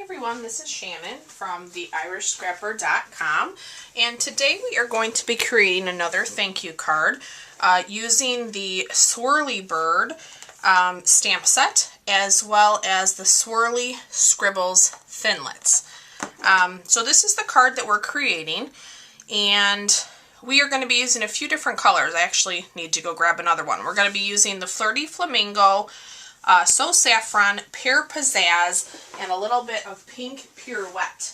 everyone, this is Shannon from theirishscrapper.com, and today we are going to be creating another thank you card using the Swirly Bird stamp set as well as the Swirly Scribbles Thinlits. So this is the card that we're creating, and we are going to be using a few different colors. I actually need to go grab another one. We're going to be using the Flirty Flamingo, So Saffron, Pear Pizzazz, and a little bit of Pink Pirouette.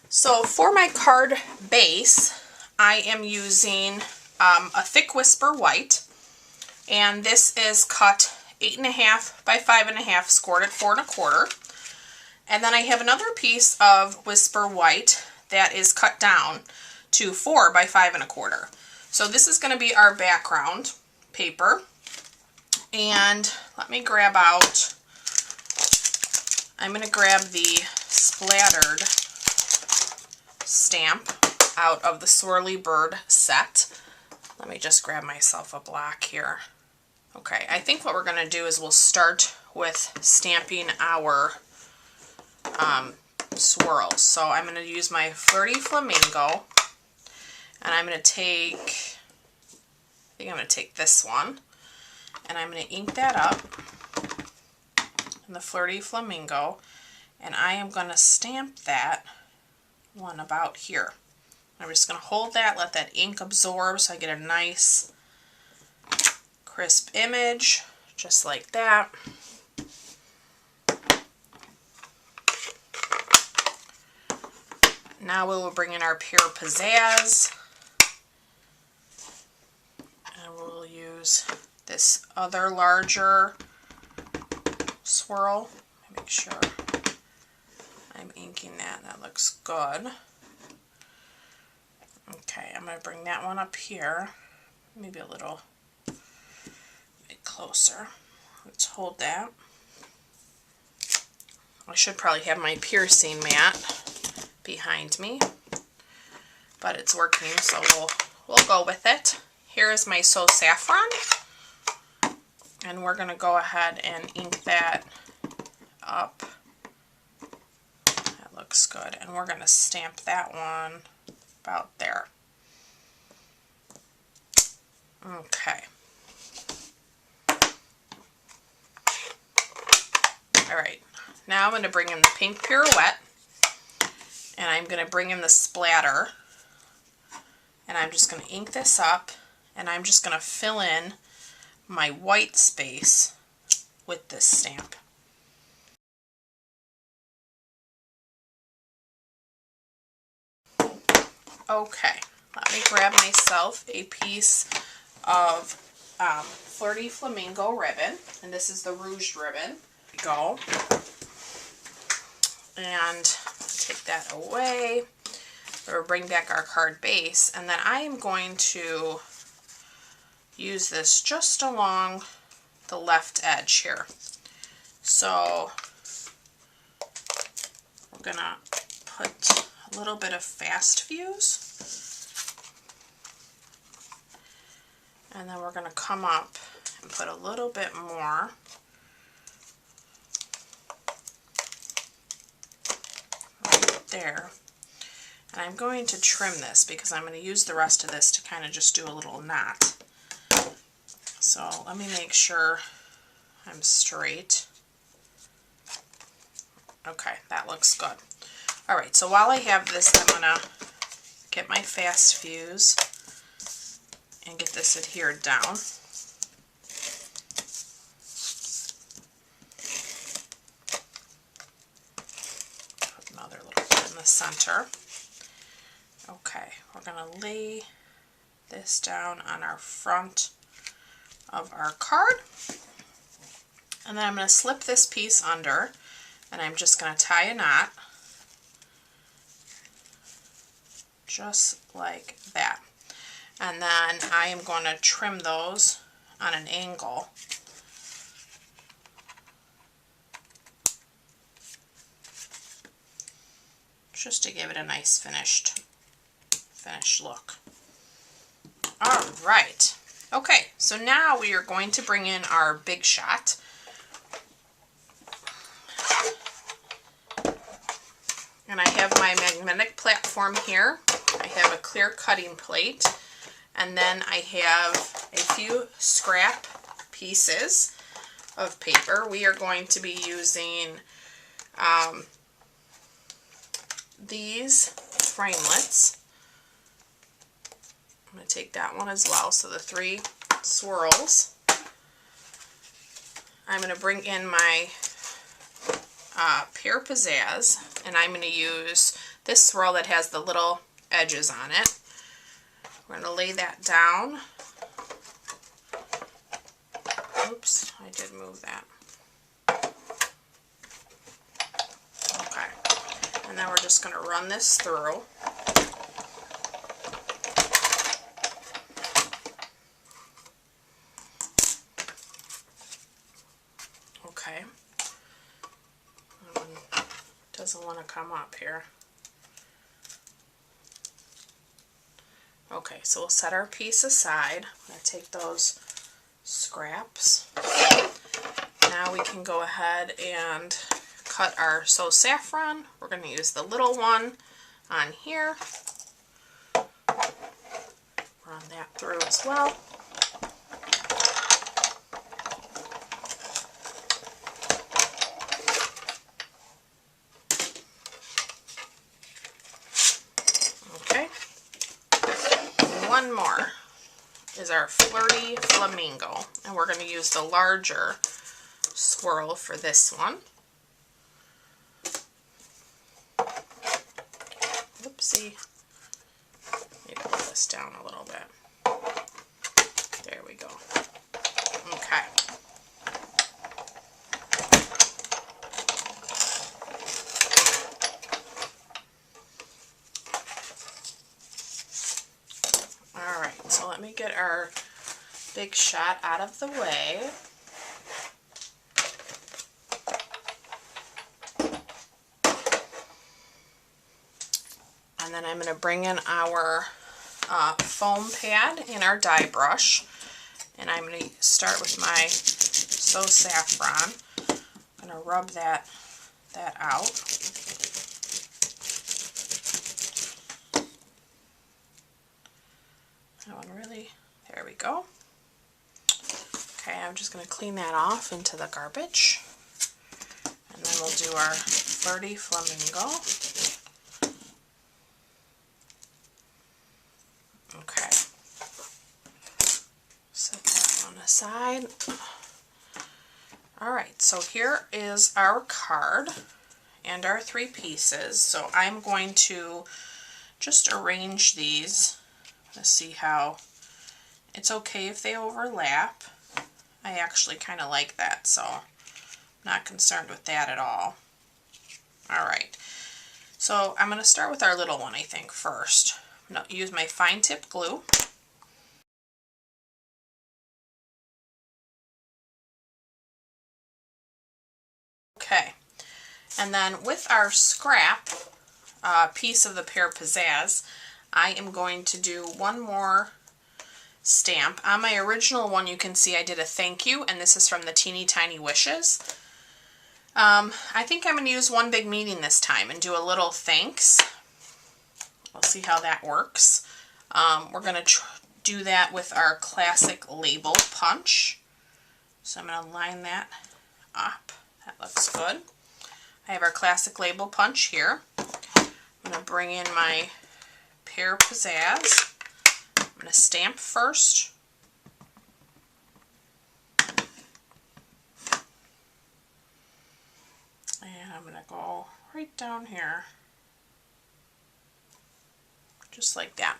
So for my card base, I am using a thick Whisper White, and this is cut 8.5 by 5.5, scored at 4 1/4. And then I have another piece of Whisper White that is cut down to 4 by 5 1/4. So this is going to be our background paper. And let me grab out, I'm going to grab the splattered stamp out of the Swirly Bird set. Let me just grab myself a block here. Okay, I think what we're going to do is we'll start with stamping our swirls. So I'm going to use my Flirty Flamingo, and I'm going to take, I think I'm going to take this one, and I'm going to ink that up in the Flirty Flamingo, and I am going to stamp that one about here. I'm just going to hold that, let that ink absorb so I get a nice crisp image, just like that. Now we will bring in our Pear Pizzazz, and we'll use this other larger swirl. Make sure I'm inking that. That looks good. Okay, I'm going to bring that one up here, maybe a little bit closer. Let's hold that. I should probably have my piercing mat behind me, but it's working, so we'll go with it. Here is my So Saffron, and we're going to go ahead and ink that up. That looks good, and we're going to stamp that one about there. Okay. Alright, now I'm going to bring in the Pink Pirouette, and I'm going to bring in the splatter, and I'm just going to ink this up, and I'm just going to fill in my white space with this stamp. Okay, let me grab myself a piece of Flirty Flamingo ribbon, and this is the Rouge ribbon. Go. And take that away. We'll bring back our card base, and then I am going to use this just along the left edge here. So we're gonna put a little bit of fast fuse, and then we're gonna come up and put a little bit more. There, and I'm going to trim this because I'm going to use the rest of this to kind of just do a little knot. So let me make sure I'm straight. Okay, that looks good. Alright, so while I have this, I'm going to get my fast fuse and get this adhered down. Center. Okay, we're going to lay this down on our front of our card, and then I'm going to slip this piece under, and I'm just going to tie a knot just like that, and then I am going to trim those on an angle. Just to give it a nice finished look. All right. Okay, so now we are going to bring in our Big Shot. And I have my magnetic platform here. I have a clear cutting plate. And then I have a few scrap pieces of paper. We are going to be using these framelits. I'm going to take that one as well. So the 3 swirls. I'm going to bring in my Pear Pizzazz, and I'm going to use this swirl that has the little edges on it. We're going to lay that down. Oops, I did move that. Okay, and then we're just going to run this through. Okay. Doesn't want to come up here. Okay, so we'll set our piece aside. I'm going to take those scraps. Now we can go ahead and cut our So Saffron. We're going to use the little one on here. Run that through as well. One more is our Flirty Flamingo, and we're going to use the larger swirl for this one. Oopsie. Let me pull this down a little bit. There we go. Okay. Alright, so let me get our big shot out of the way. And then I'm going to bring in our foam pad and our dye brush. And I'm going to start with my So Saffron. I'm going to rub that out. That one really, there we go. Okay, I'm just going to clean that off into the garbage. And then we'll do our Flirty Flamingo. Okay. Set that one aside. Alright, so here is our card and our 3 pieces. So I'm going to just arrange these. Let's see how, it's okay if they overlap. I actually kind of like that, so I'm not concerned with that at all. Alright, so I'm going to start with our little one, I think, first. I'm going to use my fine tip glue. Okay, and then with our scrap piece of the Pear Pizzazz, I am going to do one more stamp. On my original one, you can see I did a thank you, and this is from the Teeny Tiny Wishes. I think I'm going to use One Big Meeting this time and do a little thanks. We'll see how that works. We're going to do that with our classic label punch. So I'm going to line that up. That looks good. I have our classic label punch here. I'm going to bring in my Pear Pizzazz. I'm going to stamp first. And I'm going to go right down here. Just like that.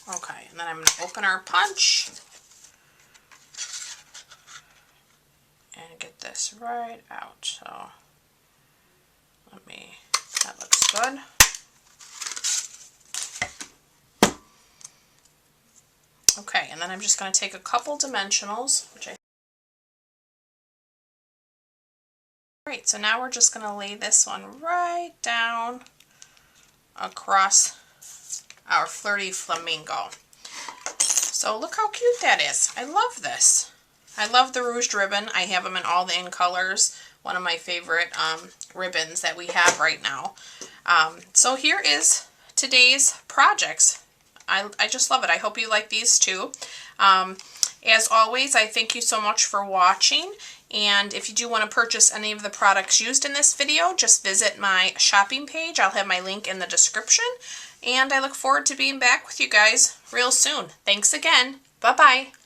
Okay, and then I'm going to open our punch. And get this right out. So that looks good. Okay, and then I'm just going to take a couple dimensionals, Alright, so now we're just going to lay this one right down across our Flirty Flamingo. So look how cute that is. I love this. I love the ruched ribbon. I have them in all the in colors. one of my favorite ribbons that we have right now. So here is today's projects. I just love it. I hope you like these too. As always, I thank you so much for watching. And if you do want to purchase any of the products used in this video, just visit my shopping page. I'll have my link in the description. And I look forward to being back with you guys real soon. Thanks again. Bye-bye.